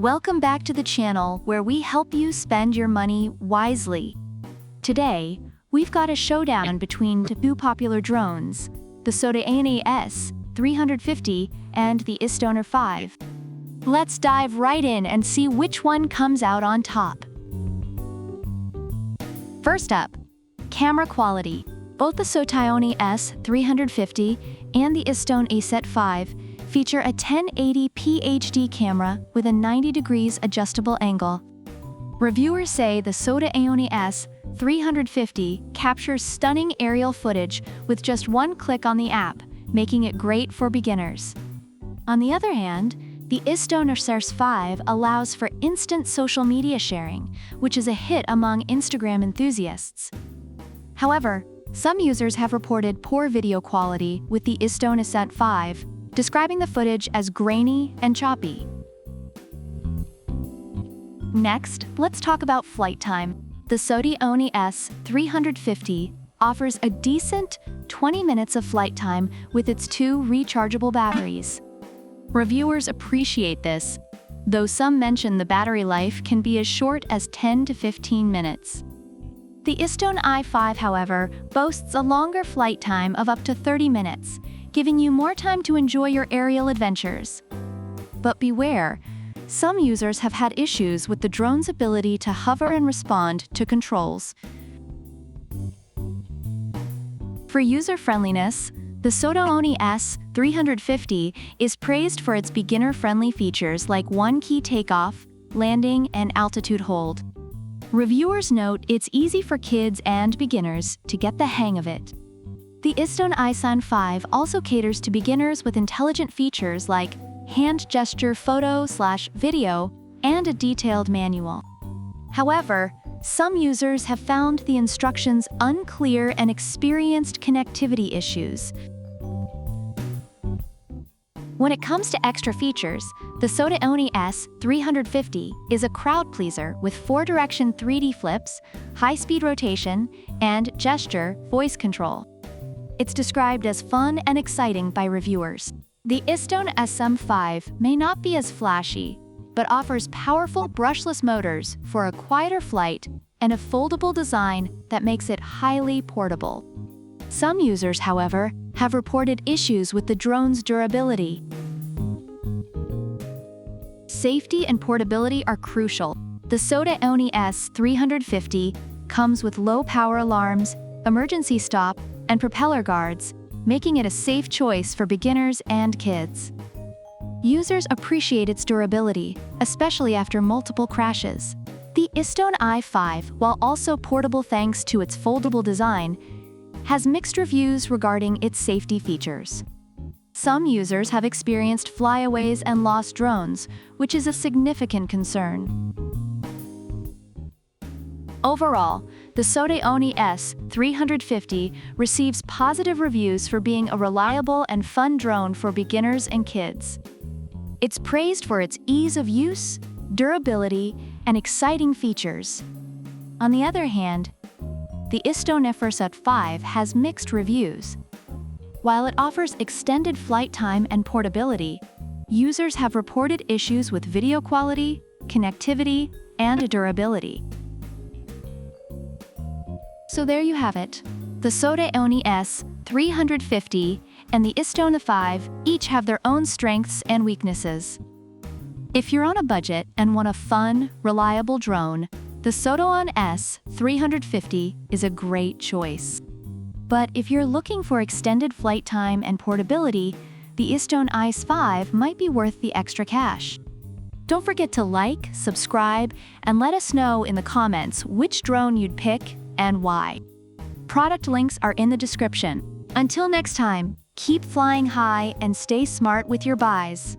Welcome back to the channel where we help you spend your money wisely. Today, we've got a showdown between two popular drones, the SOTAONE S350 and the istone S350. Let's dive right in and see which one comes out on top. First up, camera quality. Both the SOTAONE S350 and the istone S350 feature a 1080p HD camera with a 90 degrees adjustable angle. Reviewers say the SOTAONE S350 captures stunning aerial footage with just one click on the app, making it great for beginners. On the other hand, the istone S350 allows for instant social media sharing, which is a hit among Instagram enthusiasts. However, some users have reported poor video quality with the istone S350, describing the footage as grainy and choppy. Next, let's talk about flight time. The SOTAONE S350 offers a decent 20 minutes of flight time with its two rechargeable batteries. Reviewers appreciate this, though some mention the battery life can be as short as 10 to 15 minutes. The istone S350, however, boasts a longer flight time of up to 30 minutes, giving you more time to enjoy your aerial adventures. But beware, some users have had issues with the drone's ability to hover and respond to controls. For user-friendliness, the SOTAONE S350 is praised for its beginner-friendly features like one-key takeoff, landing, and altitude hold. Reviewers note it's easy for kids and beginners to get the hang of it. The istone S350 also caters to beginners with intelligent features like hand gesture photo/video and a detailed manual. However, some users have found the instructions unclear and experienced connectivity issues. When it comes to extra features, the SOTAONE S350 is a crowd pleaser with 4-direction 3D flips, high-speed rotation, and gesture voice control. It's described as fun and exciting by reviewers. The istone S350 may not be as flashy, but offers powerful brushless motors for a quieter flight and a foldable design that makes it highly portable. Some users, however, have reported issues with the drone's durability. Safety and portability are crucial. The SOTAONE S350 comes with low-power alarms, emergency stop, and propeller guards, making it a safe choice for beginners and kids. Users appreciate its durability, especially after multiple crashes. The istone S350, while also portable thanks to its foldable design, has mixed reviews regarding its safety features. Some users have experienced flyaways and lost drones, which is a significant concern. Overall, the SOTAONE S350 receives positive reviews for being a reliable and fun drone for beginners and kids. It's praised for its ease of use, durability, and exciting features. On the other hand, the istone S350 has mixed reviews. While it offers extended flight time and portability, users have reported issues with video quality, connectivity, and durability. So there you have it. The SOTAONE S350 and the istone S350 each have their own strengths and weaknesses. If you're on a budget and want a fun, reliable drone, the SOTAONE S350 is a great choice. But if you're looking for extended flight time and portability, the istone S350 might be worth the extra cash. Don't forget to like, subscribe, and let us know in the comments which drone you'd pick and why. Product links are in the description. Until next time, keep flying high and stay smart with your buys.